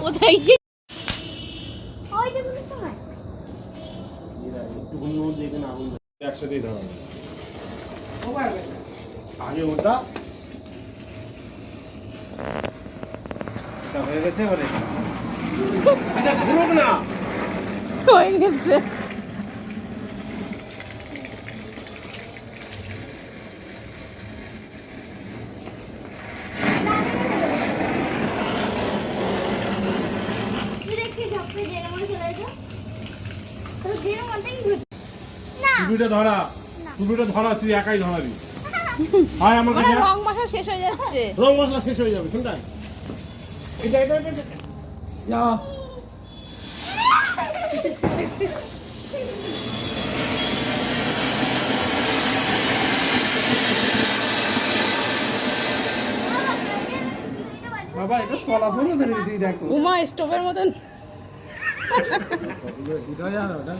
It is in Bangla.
কোথায় গিয়ে একসাথেই ধরা আগে ওটা হয়ে গেছে এবারে ঘুরুক না হয়ে গেছে। টুপিটা ধরা টুপিটা ধরা তুই একাই ধরাবি আয় আমার কাছে রং মশলা শেষ হয়ে যাচ্ছে। রং মশলা শেষ হয়ে যাবে শুনটাই এটা যা বাবা এটা তলা পড়ে ধরে তুই দেখো উমা স্টোভের মতন। এটা জানো না